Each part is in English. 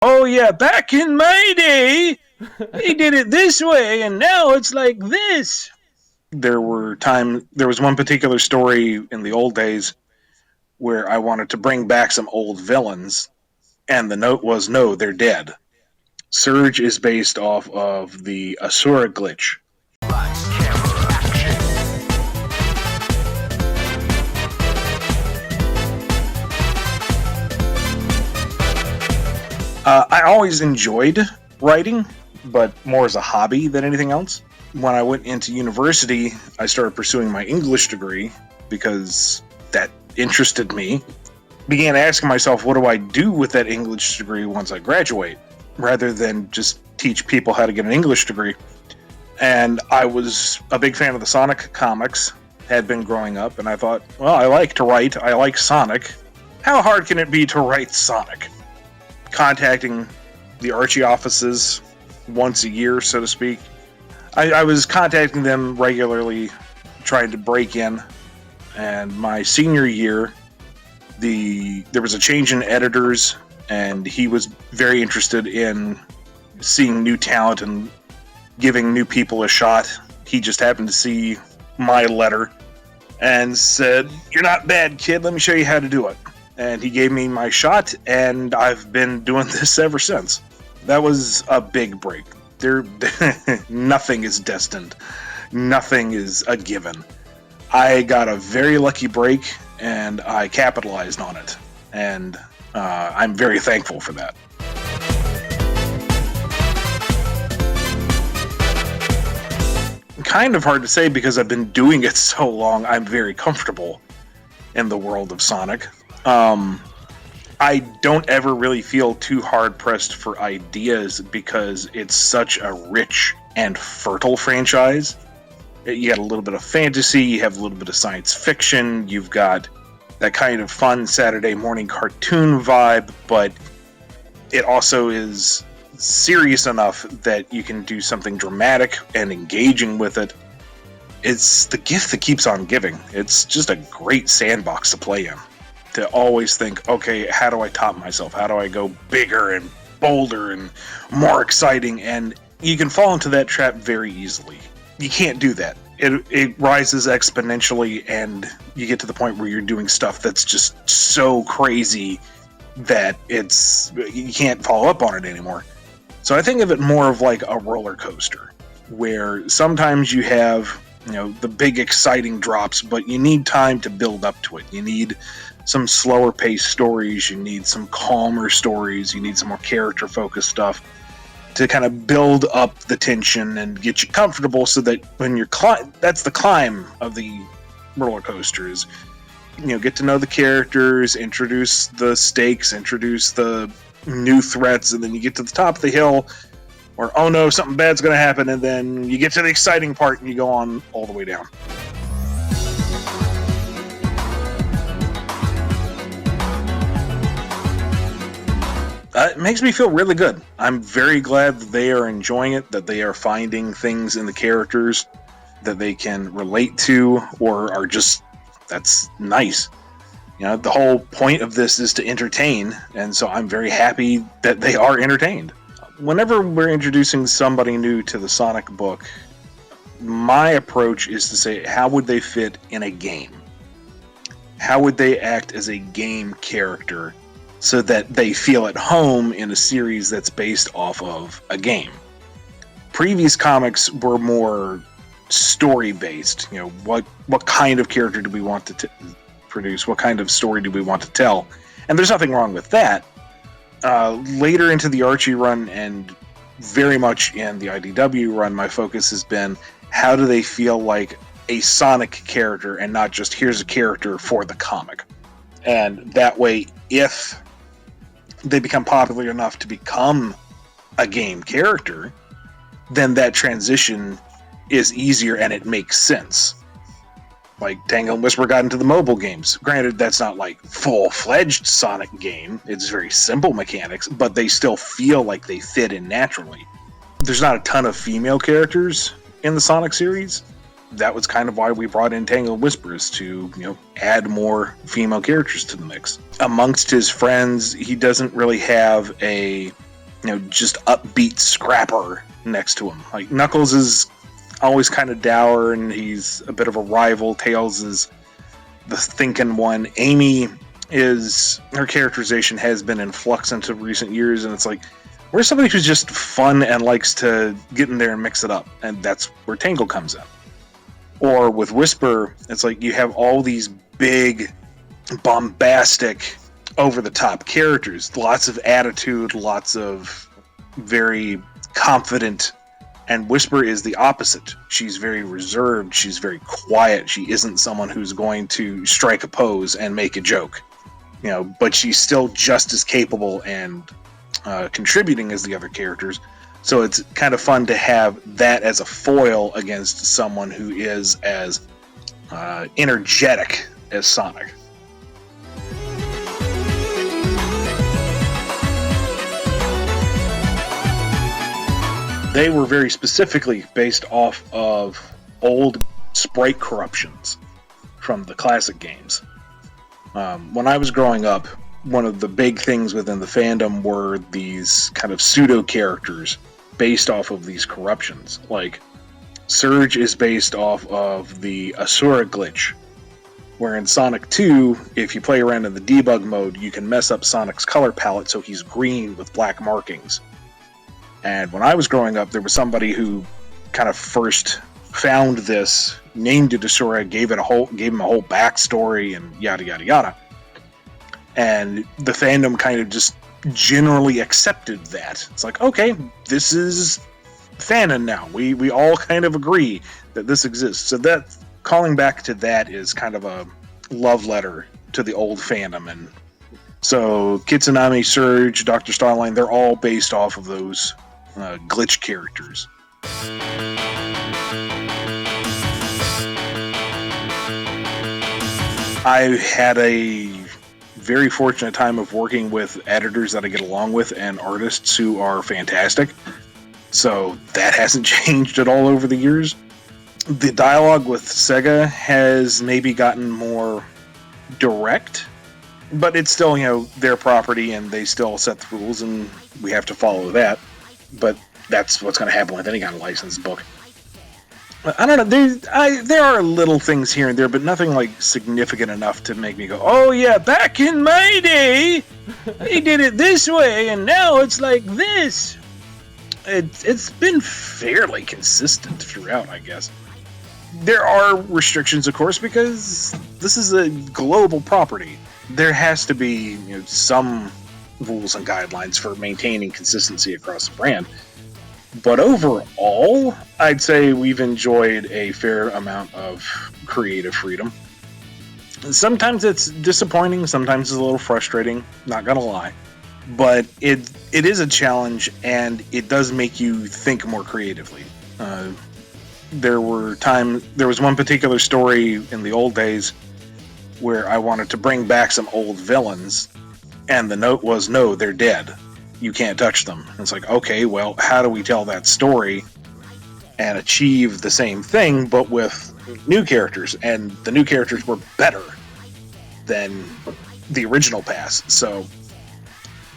Oh yeah, back in my day, they did it this way, and now it's like this. There was one particular story in the old days where I wanted to bring back some old villains, and the note was, no, they're dead. Surge is based off of the Asura glitch. Lights, camera, action. I always enjoyed writing, but more as a hobby than anything else. When I went into university, I started pursuing my English degree because that interested me. Began asking myself, what do I do with that English degree once I graduate, rather than just teach people how to get an English degree. And I was a big fan of the Sonic comics, had been growing up, and I thought, well, I like to write, I like Sonic. How hard can it be to write Sonic? Contacting the Archie offices once a year, so to speak. I was contacting them regularly, trying to break in. And my senior year, there was a change in editors, and he was very interested in seeing new talent and giving new people a shot. He just happened to see my letter and said, "You're not bad, kid. Let me show you how to do it." And he gave me my shot, and I've been doing this ever since. That was a big break. Nothing is destined. Nothing is a given. I got a very lucky break, and I capitalized on it. And I'm very thankful for that. Kind of hard to say because I've been doing it so long. I'm very comfortable in the world of Sonic. I don't ever really feel too hard-pressed for ideas because it's such a rich and fertile franchise. You got a little bit of fantasy, you have a little bit of science fiction, you've got that kind of fun Saturday morning cartoon vibe, but it also is serious enough that you can do something dramatic and engaging with it. It's the gift that keeps on giving. It's just a great sandbox to play in. To always think, okay, how do I top myself? How do I go bigger and bolder and more exciting? And you can fall into that trap very easily. You can't do that. It rises exponentially, and you get to the point where you're doing stuff that's just so crazy that you can't follow up on it anymore. So I think of it more of like a roller coaster, where sometimes you have, the big exciting drops, but you need time to build up to it. You need some slower paced stories, you need some calmer stories, you need some more character focused stuff to kind of build up the tension and get you comfortable, so that when you're that's the climb of the roller coasters. Get to know the characters, introduce the stakes, introduce the new threats, and then you get to the top of the hill where, oh no, something bad's going to happen, and then you get to the exciting part and you go on all the way down. It makes me feel really good. I'm very glad that they are enjoying it, that they are finding things in the characters that they can relate to, or are just, that's nice. The whole point of this is to entertain, and so I'm very happy that they are entertained. Whenever we're introducing somebody new to the Sonic book, my approach is to say, how would they fit in a game? How would they act as a game character so that they feel at home in a series that's based off of a game? Previous comics were more story-based. What kind of character do we want to produce? What kind of story do we want to tell? And there's nothing wrong with that. Later into the Archie run, and very much in the IDW run, my focus has been, how do they feel like a Sonic character, and not just here's a character for the comic? And that way, if they become popular enough to become a game character, then that transition is easier and it makes sense. Like Tangle and Whisper got into the mobile games. Granted, that's not like full-fledged Sonic game. It's very simple mechanics, but they still feel like they fit in naturally. There's not a ton of female characters in the Sonic series. That was kind of why we brought in Tangle and Whispers, to, add more female characters to the mix. Amongst his friends, he doesn't really have a just upbeat scrapper next to him. Like, Knuckles is always kind of dour, and he's a bit of a rival. Tails is the thinking one. Amy her characterization has been in flux into recent years, and it's like, where's somebody who's just fun and likes to get in there and mix it up? And that's where Tangle comes in. Or with Whisper, it's like you have all these big, bombastic, over-the-top characters. Lots of attitude, lots of very confident. And Whisper is the opposite. She's very reserved. She's very quiet. She isn't someone who's going to strike a pose and make a joke. But she's still just as capable and contributing as the other characters. So it's kind of fun to have that as a foil against someone who is as energetic as Sonic. They were very specifically based off of old sprite corruptions from the classic games. When I was growing up, one of the big things within the fandom were these kind of pseudo characters based off of these corruptions. Like, Surge is based off of the Asura glitch, where in Sonic 2, if you play around in the debug mode, you can mess up Sonic's color palette so he's green with black markings. And when I was growing up, there was somebody who kind of first found this, named it Asura, gave him a whole backstory, and yada yada yada. And the fandom kind of just generally accepted that. It's like, okay, this is fanon now. We all kind of agree that this exists. So that, calling back to that, is kind of a love letter to the old fandom. And so Kitsunami, Surge, Dr. Starline, they're all based off of those glitch characters. I had a very fortunate time of working with editors that I get along with and artists who are fantastic. So that hasn't changed at all over the years. The dialogue with Sega has maybe gotten more direct, but it's still, their property, and they still set the rules, and we have to follow that. But that's what's going to happen with any kind of licensed book. I don't know. There are little things here and there, but nothing like significant enough to make me go, "Oh yeah, back in my day, they did it this way, and now it's like this." It's been fairly consistent throughout, I guess. There are restrictions, of course, because this is a global property. There has to be some rules and guidelines for maintaining consistency across the brand. But overall, I'd say we've enjoyed a fair amount of creative freedom. Sometimes it's disappointing, sometimes it's a little frustrating, not gonna lie. But it is a challenge, and it does make you think more creatively. There was one particular story in the old days where I wanted to bring back some old villains, and the note was, no, they're dead. You can't touch them. And it's like, okay, well, how do we tell that story and achieve the same thing, but with new characters? And the new characters were better than the original pass. So,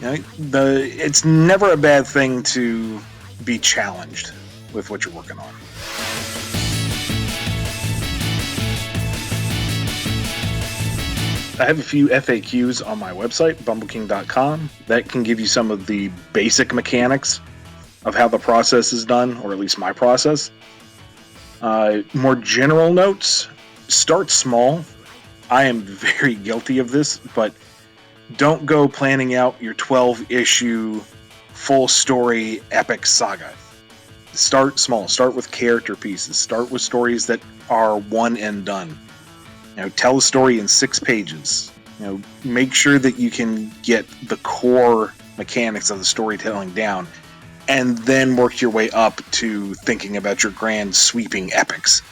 it's never a bad thing to be challenged with what you're working on. I have a few FAQs on my website, bumbleking.com, that can give you some of the basic mechanics of how the process is done, or at least my process. More general notes, start small. I am very guilty of this, but don't go planning out your 12-issue full story epic saga. Start small. Start with character pieces. Start with stories that are one and done. Tell a story in 6 pages. Make sure that you can get the core mechanics of the storytelling down, and then work your way up to thinking about your grand sweeping epics,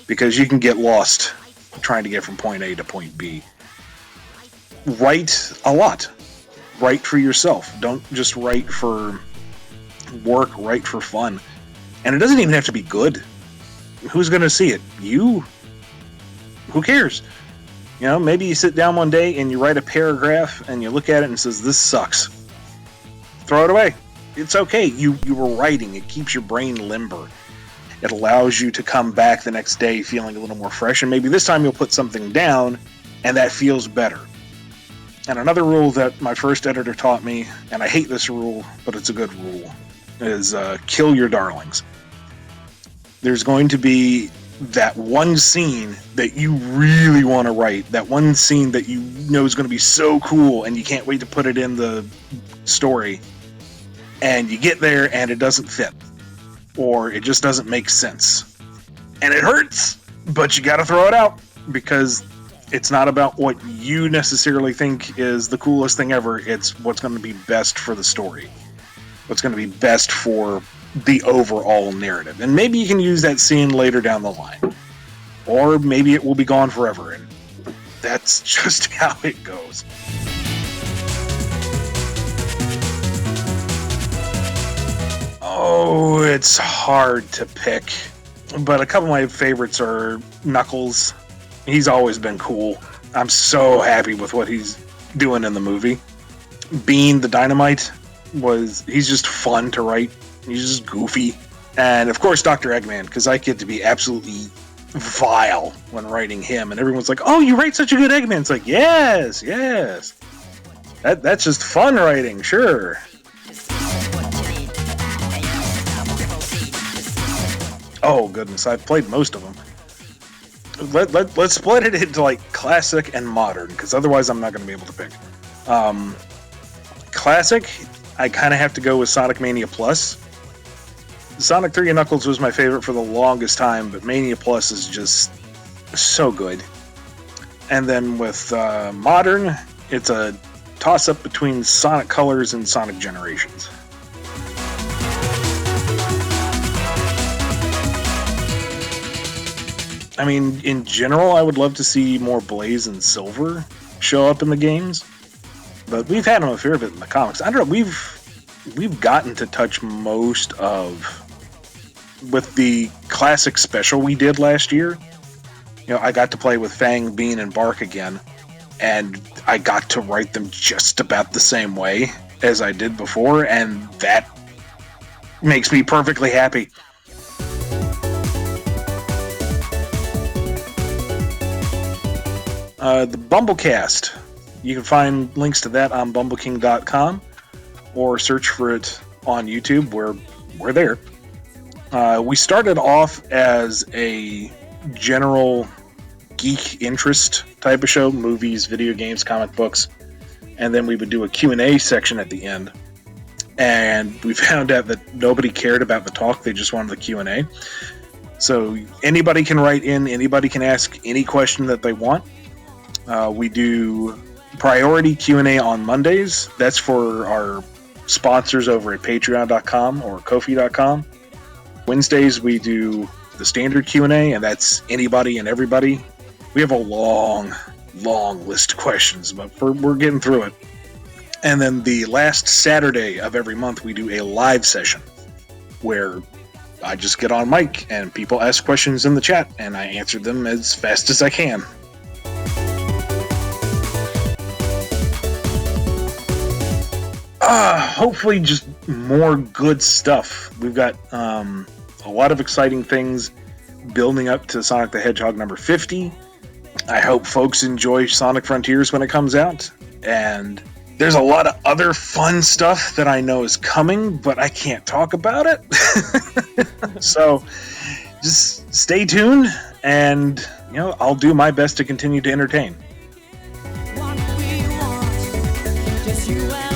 because you can get lost trying to get from point A to point B. Write a lot. Write for yourself. Don't just write for work. Write for fun. And it doesn't even have to be good. Who's going to see it? You? Who cares? Maybe you sit down one day and you write a paragraph and you look at it and it says, this sucks. Throw it away. it's okay. You were writing. It keeps your brain limber. It allows you to come back the next day feeling a little more fresh, and maybe this time you'll put something down, and that feels better. And another rule that my first editor taught me, and I hate this rule, but it's a good rule, is kill your darlings. There's going to be that one scene that you really want to write, that one scene that you know is going to be so cool, and you can't wait to put it in the story, and you get there and it doesn't fit. Or it just doesn't make sense. And it hurts, but you gotta throw it out, because it's not about what you necessarily think is the coolest thing ever. It's what's going to be best for the story. What's going to be best for the overall narrative. And maybe you can use that scene later down the line. Or maybe it will be gone forever, and that's just how it goes. Oh, it's hard to pick, but a couple of my favorites are Knuckles. He's always been cool. I'm so happy with what he's doing in the movie. Bean the Dynamite he's just fun to write. He's just goofy. And of course, Dr. Eggman, because I get to be absolutely vile when writing him, and everyone's like, "Oh, you write such a good Eggman." It's like, yes. That's just fun writing, sure. Oh goodness, I've played most of them. Let's split it into like classic and modern, because otherwise I'm not going to be able to pick. Classic, I kind of have to go with Sonic Mania Plus. Sonic 3 and Knuckles was my favorite for the longest time, but Mania Plus is just so good. And then with modern, it's a toss-up between Sonic Colors and Sonic Generations. I mean, in general, I would love to see more Blaze and Silver show up in the games, but we've had them a fair bit in the comics. I don't know, we've gotten to touch most of, with the classic special we did last year. You know, I got to play with Fang, Bean, and Bark again, and I got to write them just about the same way as I did before, and that makes me perfectly happy. The Bumblecast. You can find links to that on bumbleking.com, or search for it on YouTube, where we're there. We started off as a general geek interest type of show, movies, video games, comic books, and then we would do a Q&A section at the end. And we found out that nobody cared about the talk, they just wanted the Q&A. So anybody can write in, anybody can ask any question that they want. We do priority Q&A on Mondays. That's for our sponsors over at patreon.com or ko-fi.com. Wednesdays we do the standard Q&A, and that's anybody and everybody. We have a long list of questions, but we're getting through it. And then the last Saturday of every month we do a live session where I just get on mic and people ask questions in the chat and I answer them as fast as I can. Hopefully just more good stuff. We've got a lot of exciting things building up to Sonic the Hedgehog number 50. I hope folks enjoy Sonic Frontiers when it comes out. And there's a lot of other fun stuff that I know is coming, but I can't talk about it. So just stay tuned, and I'll do my best to continue to entertain. What we want, just you and